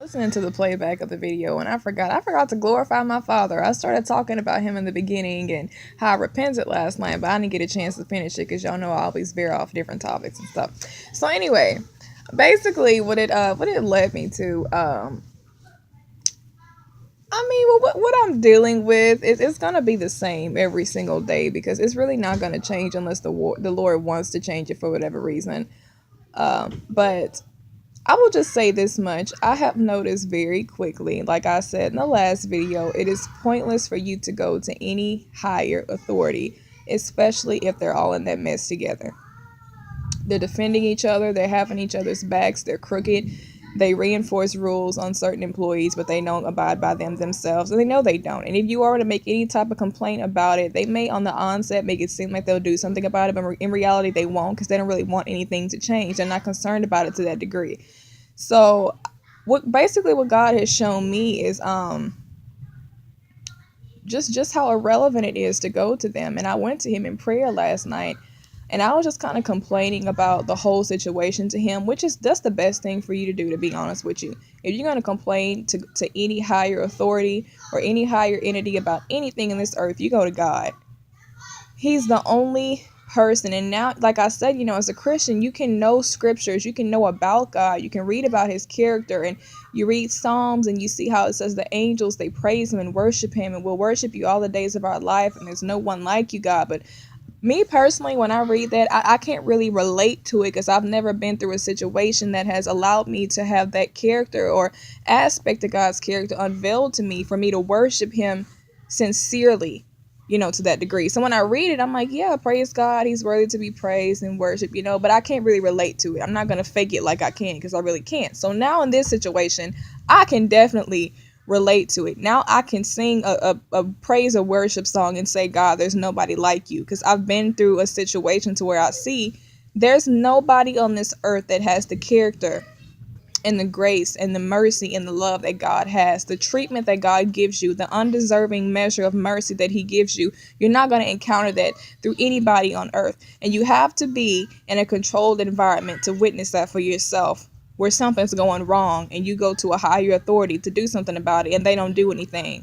Listening to the playback of the video, and I forgot to glorify my father. I started talking about him in the beginning and how I repented last night, but I didn't get a chance to finish it because y'all know I always veer off different topics and stuff. So anyway, basically what it led me to, I mean, well, what I'm dealing with is it's gonna be the same every single day because it's really not gonna change unless the Lord wants to change it for whatever reason. But I will just say this much. I have noticed very quickly, like I said in the last video, it is pointless for you to go to any higher authority, especially if they're all in that mess together. They're defending each other, they're having each other's backs, they're crooked. They reinforce rules on certain employees, but they don't abide by them themselves, and they know they don't. And if you are to make any type of complaint about it, they may on the onset make it seem like they'll do something about it, but in reality, they won't because they don't really want anything to change. They're not concerned about it to that degree. So, what God has shown me is just how irrelevant it is to go to them. And I went to him in prayer last night, and I was just kind of complaining about the whole situation to him, which is that's the best thing for you to do, to be honest with you. If you're going to complain to any higher authority or any higher entity about anything in this earth, you go to God. He's the only person. And now, like I said, as a Christian, you can know scriptures, you can know about God, you can read about his character, and you read Psalms and you see how it says the angels, they praise him and worship him and will worship you all the days of our life, and there's no one like you, God. But me personally, when I read that, I can't really relate to it because I've never been through a situation that has allowed me to have that character or aspect of God's character unveiled to me for me to worship him sincerely, to that degree. So when I read it, I'm like, yeah, praise God. He's worthy to be praised and worshiped, but I can't really relate to it. I'm not going to fake it like I can because I really can't. So now in this situation, I can definitely relate to it. Now I can sing a praise or worship song and say, God, there's nobody like you, because I've been through a situation to where I see there's nobody on this earth that has the character and the grace and the mercy and the love that God has, the treatment that God gives you, the undeserving measure of mercy that he gives you. You're not going to encounter that through anybody on earth. And you have to be in a controlled environment to witness that for yourself, where something's going wrong and you go to a higher authority to do something about it and they don't do anything.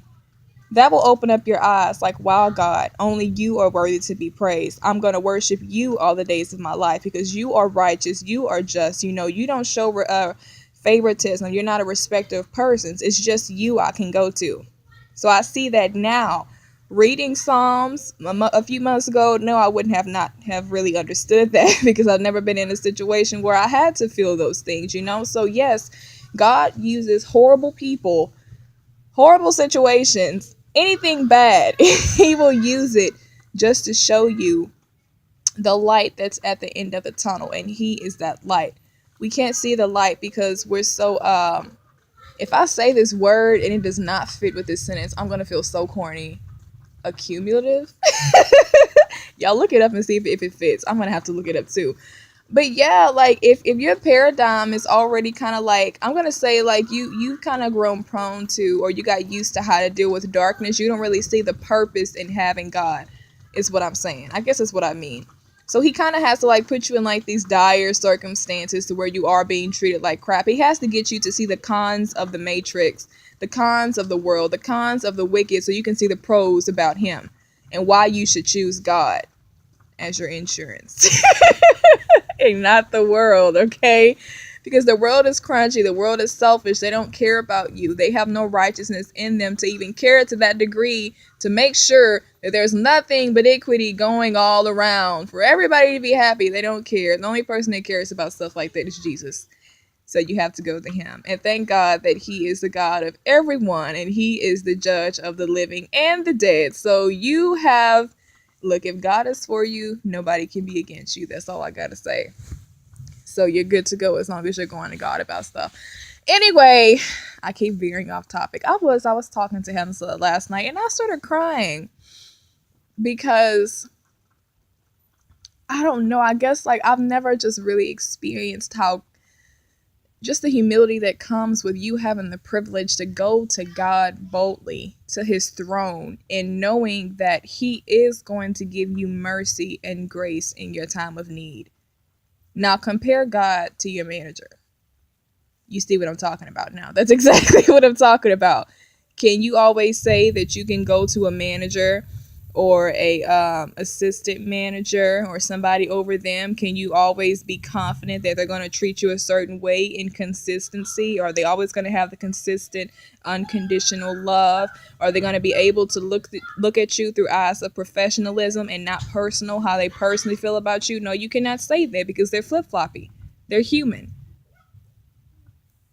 That will open up your eyes like, wow, God, only you are worthy to be praised. I'm going to worship you all the days of my life because you are righteous. You are just. You don't show favoritism. You're not a respecter of persons. It's just you I can go to. So I see that now. Reading Psalms a few months ago, no, I wouldn't have really understood that because I've never been in a situation where I had to feel those things. So yes, God uses horrible people, horrible situations, anything bad. He will use it just to show you the light that's at the end of the tunnel, and he is that light. We can't see the light because we're so if I say this word and it does not fit with this sentence, I'm gonna feel so corny. Accumulative. Y'all look it up and see if it fits. I'm gonna have to look it up too. But yeah, like if your paradigm is already kind of like, I'm gonna say like you kind of grown prone to, or you got used to how to deal with darkness, you don't really see the purpose in having God, is what I'm saying. I guess that's what I mean. So he kind of has to like put you in like these dire circumstances to where you are being treated like crap. He has to get you to see the cons of the matrix, the cons of the world, the cons of the wicked, so you can see the pros about him and why you should choose God as your insurance. And not the world, okay? Because the world is crunchy, the world is selfish, they don't care about you, they have no righteousness in them to even care to that degree to make sure that there's nothing but equity going all around for everybody to be happy. They don't care. The only person that cares about stuff like that is Jesus. So you have to go to him. And thank God that he is the God of everyone, and he is the judge of the living and the dead. So you have, look, if God is for you, nobody can be against you. That's all I got to say. So you're good to go as long as you're going to God about stuff. Anyway, I keep veering off topic. I was talking to him last night, and I started crying because I don't know. I guess like I've never just really experienced how just the humility that comes with you having the privilege to go to God boldly, to his throne, and knowing that he is going to give you mercy and grace in your time of need. Now compare God to your manager. You see what I'm talking about now? That's exactly what I'm talking about. Can you always say that you can go to a manager or a assistant manager or somebody over them? Can you always be confident that they're going to treat you a certain way in consistency? Are they always going to have the consistent unconditional love? Are they going to be able to look at you through eyes of professionalism and not personal, how they personally feel about you? No, you cannot say that because they're flip-floppy. They're human.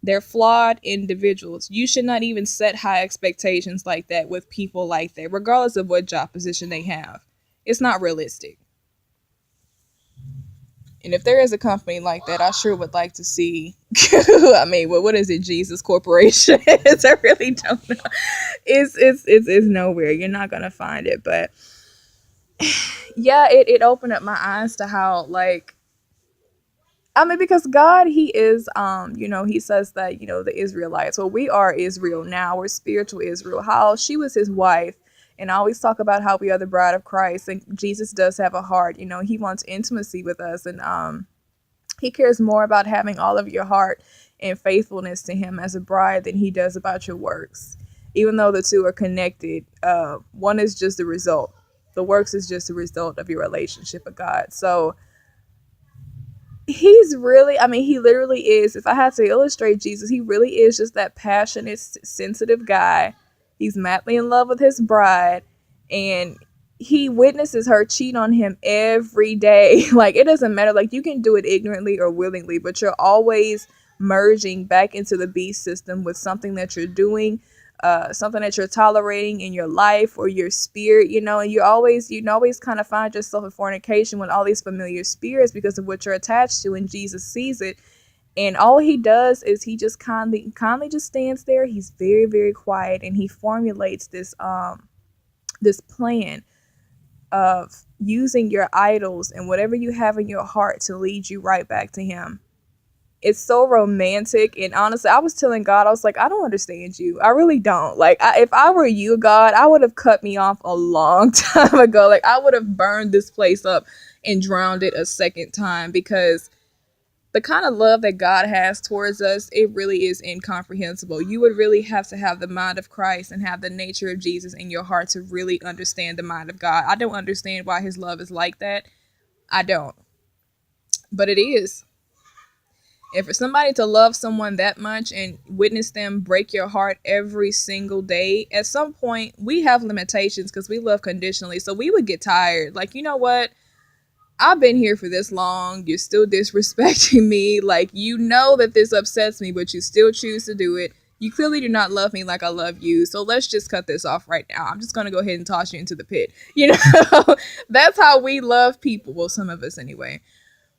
They're flawed individuals. You should not even set high expectations like that with people like that, regardless of what job position they have. It's not realistic. And if there is a company like that, I sure would like to see. I mean, what is it? Jesus Corporation? I really don't know. It's nowhere. You're not gonna find it. But yeah, it opened up my eyes to how, like, I mean, because God, He is, He says that, the Israelites, well, we are Israel now. We're spiritual Israel. How she was His wife. And I always talk about how we are the bride of Christ. And Jesus does have a heart. He wants intimacy with us. And He cares more about having all of your heart and faithfulness to Him as a bride than He does about your works. Even though the two are connected, one is just the result. The works is just a result of your relationship with God. So, He's really, I mean, He literally is, if I had to illustrate Jesus, He really is just that passionate, sensitive guy. He's madly in love with His bride, and He witnesses her cheat on Him every day. Like, it doesn't matter. Like, you can do it ignorantly or willingly, but you're always merging back into the beast system with something that you're doing, something that you're tolerating in your life or your spirit, and you always kind of find yourself in fornication with all these familiar spirits because of what you're attached to, and Jesus sees it. And all He does is He just kindly just stands there. He's very, very quiet, and He formulates this plan of using your idols and whatever you have in your heart to lead you right back to Him. It's so romantic. And honestly, I was telling God, I was like, I don't understand you. I really don't. Like, if I were you, God, I would have cut me off a long time ago. Like, I would have burned this place up and drowned it a second time, because the kind of love that God has towards us, it really is incomprehensible. You would really have to have the mind of Christ and have the nature of Jesus in your heart to really understand the mind of God. I don't understand why His love is like that. I don't. But it is. And for somebody to love someone that much and witness them break your heart every single day, at some point we have limitations because we love conditionally. So we would get tired. Like, you know what? I've been here for this long. You're still disrespecting me. Like, you know that this upsets me, but you still choose to do it. You clearly do not love me like I love you. So let's just cut this off right now. I'm just going to go ahead and toss you into the pit. That's how we love people. Well, some of us anyway.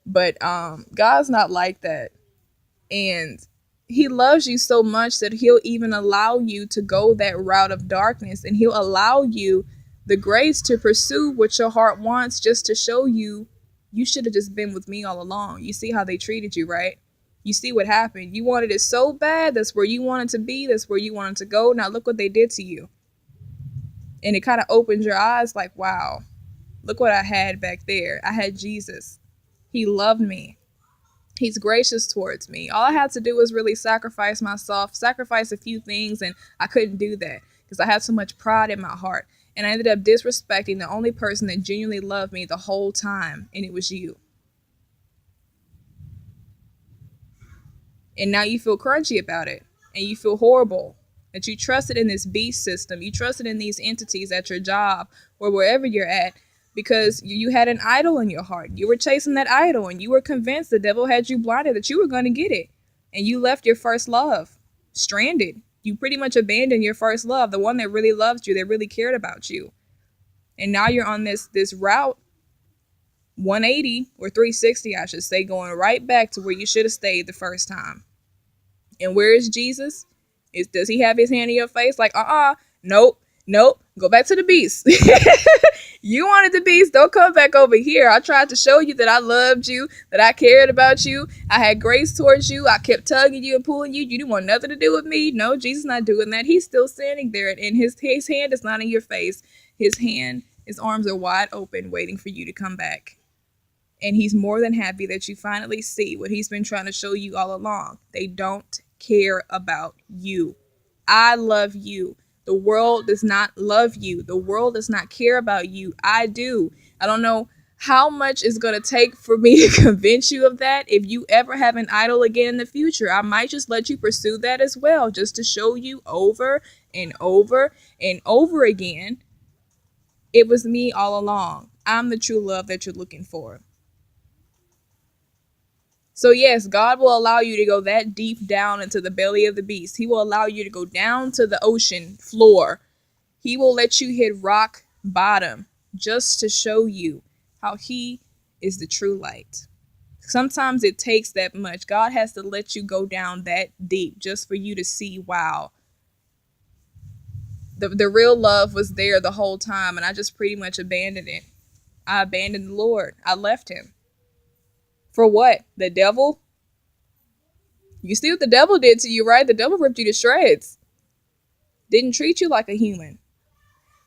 But God's not like that. And He loves you so much that He'll even allow you to go that route of darkness, and He'll allow you the grace to pursue what your heart wants, just to show you should have just been with me all along. You see how they treated you, right? You see what happened. You wanted it so bad. That's where you wanted to be. That's where you wanted to go. Now look what they did to you. And it kind of opened your eyes like, wow, look what I had back there. I had Jesus. He loved me. He's gracious towards me. All I had to do was really sacrifice myself, sacrifice a few things, and I couldn't do that because I had so much pride in my heart. And I ended up disrespecting the only person that genuinely loved me the whole time, and it was you. And now you feel crunchy about it, and you feel horrible that you trusted in this beast system. You trusted in these entities at your job or wherever you're at, because you had an idol in your heart. You were chasing that idol, and you were convinced the devil had you blinded that you were going to get it. And you left your first love stranded. You pretty much abandoned your first love, the one that really loved you, that really cared about you. And now you're on this route, 180 or 360, I should say, going right back to where you should have stayed the first time. And where is Jesus? Does He have His hand in your face? Like, nope. Go back to the beast. You wanted the beast. Don't come back over here. I tried to show you that I loved you, that I cared about you. I had grace towards you. I kept tugging you and pulling you. You didn't want nothing to do with me. No, Jesus not doing that. He's still standing there, and his hand is not in your face. His arms are wide open, waiting for you to come back. And He's more than happy that you finally see what He's been trying to show you all along. They don't care about you. I love you. The world does not love you. The world does not care about you. I do. I don't know how much it's going to take for me to convince you of that. If you ever have an idol again in the future, I might just let you pursue that as well, just to show you over and over and over again, it was me all along. I'm the true love that you're looking for. So, yes, God will allow you to go that deep down into the belly of the beast. He will allow you to go down to the ocean floor. He will let you hit rock bottom just to show you how He is the true light. Sometimes it takes that much. God has to let you go down that deep just for you to see, wow, the real love was there the whole time, and I just pretty much abandoned it. I abandoned the Lord. I left Him. For what? The devil? You see what the devil did to you, right? The devil ripped you to shreds. Didn't treat you like a human.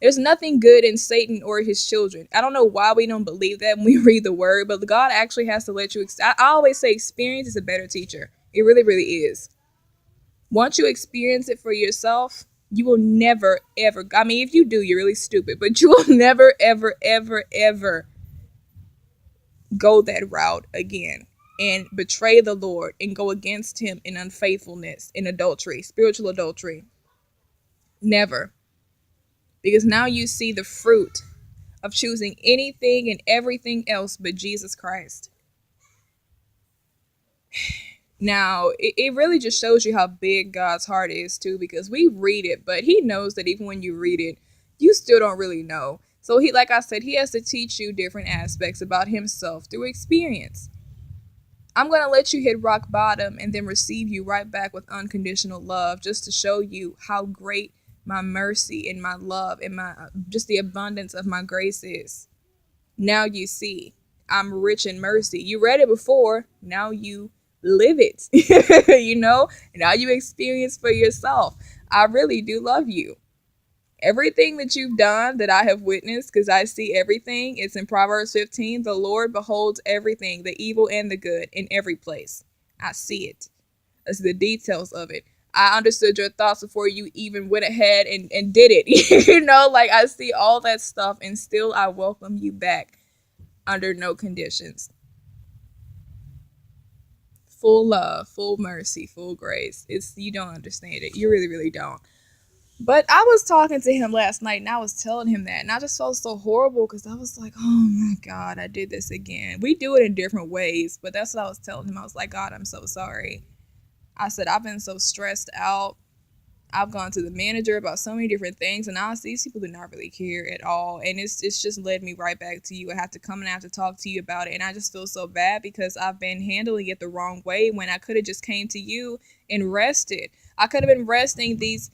There's nothing good in Satan or his children. I don't know why we don't believe that when we read the word, but God actually has to let you. I always say experience is a better teacher. It really, really is. Once you experience it for yourself, you will never, ever. I mean, if you do, you're really stupid, but you will never, ever, ever, ever go that route again and betray the Lord and go against Him in unfaithfulness, in adultery, spiritual adultery. Never. Because now you see the fruit of choosing anything and everything else but Jesus Christ. Now, it really just shows you how big God's heart is, too, because we read it, but He knows that even when you read it, you still don't really know. So He, like I said, He has to teach you different aspects about Himself through experience. I'm going to let you hit rock bottom and then receive you right back with unconditional love, just to show you how great my mercy and my love and my just the abundance of my grace is. Now you see, I'm rich in mercy. You read it before, now you live it. Now you experience for yourself. I really do love you. Everything that you've done that I have witnessed, because I see everything, it's in Proverbs 15. The Lord beholds everything, the evil and the good, in every place. I see it. That's the details of it. I understood your thoughts before you even went ahead and did it. Like I see all that stuff, and still I welcome you back under no conditions. Full love, full mercy, full grace. You don't understand it. You really, really don't. But I was talking to him last night and I was telling him that, and I just felt so horrible because I was like, oh my God, I did this again. We do it in different ways, but that's what I was telling him. I was like, God, I'm so sorry. I said, I've been so stressed out. I've gone to the manager about so many different things, and honestly, these people do not really care at all. And it's just led me right back to you. I have to come and I have to talk to you about it. And I just feel so bad because I've been handling it the wrong way when I could have just came to you and rested. I could have been resting these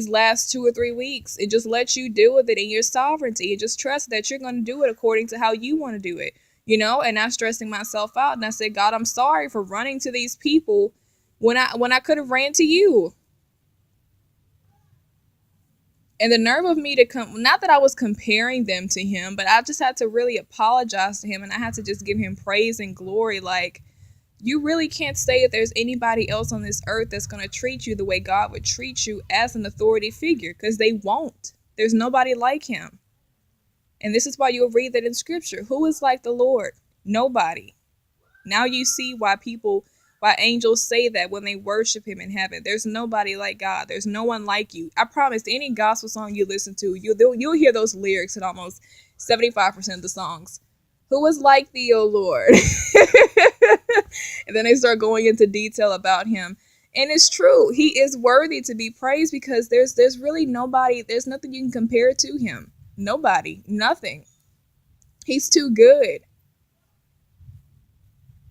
last 2 or 3 weeks and just let you deal with it in your sovereignty and just trust that you're going to do it according to how you want to do it, and not stressing myself out. And I said, God, I'm sorry for running to these people when I could have ran to you. And the nerve of me to come, not that I was comparing them to him, but I just had to really apologize to him, and I had to just give him praise and glory. Like, you really can't say that there's anybody else on this earth that's going to treat you the way God would treat you as an authority figure, because they won't. There's nobody like him. And this is why you'll read that in scripture. Who is like the Lord? Nobody. Now you see why angels say that when they worship him in heaven. There's nobody like God. There's no one like you. I promise, any gospel song you listen to, you'll hear those lyrics in almost 75% of the songs. Who is like thee, O Lord? And then they start going into detail about him. And it's true. He is worthy to be praised because there's really nobody, there's nothing you can compare to him. Nobody, nothing. He's too good.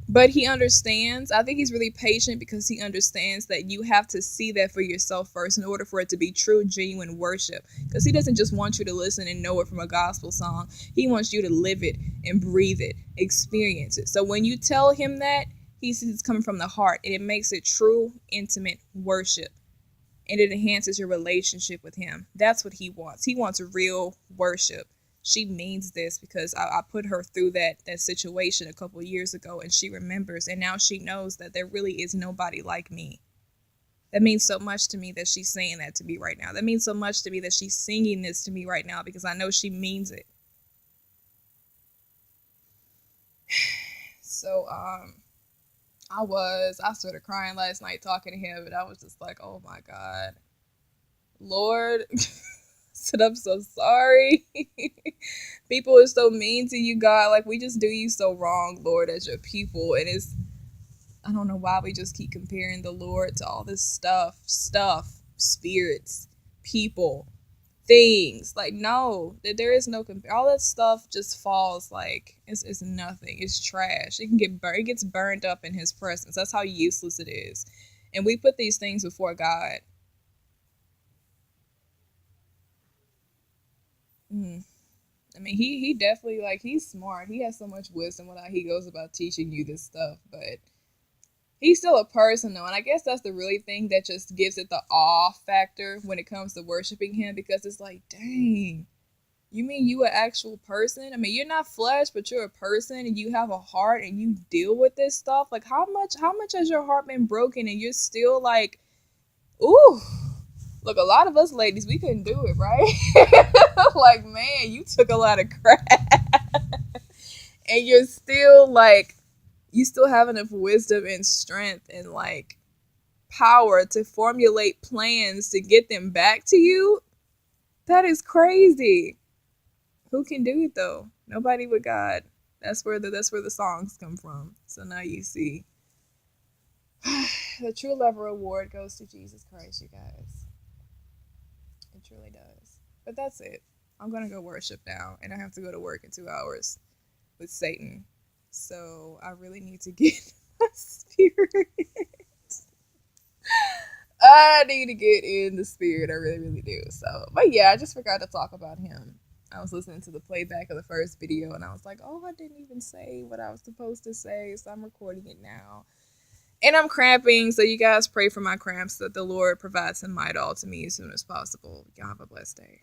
But he understands. I think he's really patient because he understands that you have to see that for yourself first in order for it to be true, genuine worship. Because he doesn't just want you to listen and know it from a gospel song. He wants you to live it and breathe it, experience it. So when you tell him that, he sees it's coming from the heart, and it makes it true, intimate worship. And it enhances your relationship with him. That's what he wants. He wants real worship. She means this because I put her through that situation a couple of years ago, and she remembers, and now she knows that there really is nobody like me. That means so much to me that she's saying that to me right now. That means so much to me that she's singing this to me right now because I know she means it. So, I started crying last night talking to him, and I was just like, oh my God, Lord, said, I'm so sorry. People are so mean to you, God. Like, we just do you so wrong, Lord, as your people. And I don't know why we just keep comparing the Lord to all this stuff, spirits, people, things. Like, no, there is no all that stuff just falls like it's nothing. It's trash. It can get burned. It gets burned up in his presence. That's how useless it is. And we put these things before God. I mean, he definitely, like, he's smart. He has so much wisdom when he goes about teaching you this stuff, but he's still a person, though, and I guess that's the really thing that just gives it the awe factor when it comes to worshiping him, because it's like, dang, you mean you an actual person? I mean, you're not flesh, but you're a person, and you have a heart, and you deal with this stuff. Like, how much has your heart been broken, and you're still like, ooh. Look, a lot of us ladies, we couldn't do it, right? Like, man, you took a lot of crap. And you're still like, you still have enough wisdom and strength and like power to formulate plans to get them back to you. That is crazy. Who can do it though? Nobody but God. That's where the songs come from. So now you see. The True Lover Award goes to Jesus Christ, you guys. It truly does. But that's it. I'm going to go worship now, and I have to go to work in 2 hours with Satan. So I really need to get my spirit. I need to get in the spirit. I really, really do. So, but yeah, I just forgot to talk about him. I was listening to the playback of the first video, and I was like, oh, I didn't even say what I was supposed to say. So I'm recording it now. And I'm cramping, so you guys pray for my cramps that the Lord provides some Midol to me as soon as possible. Y'all have a blessed day.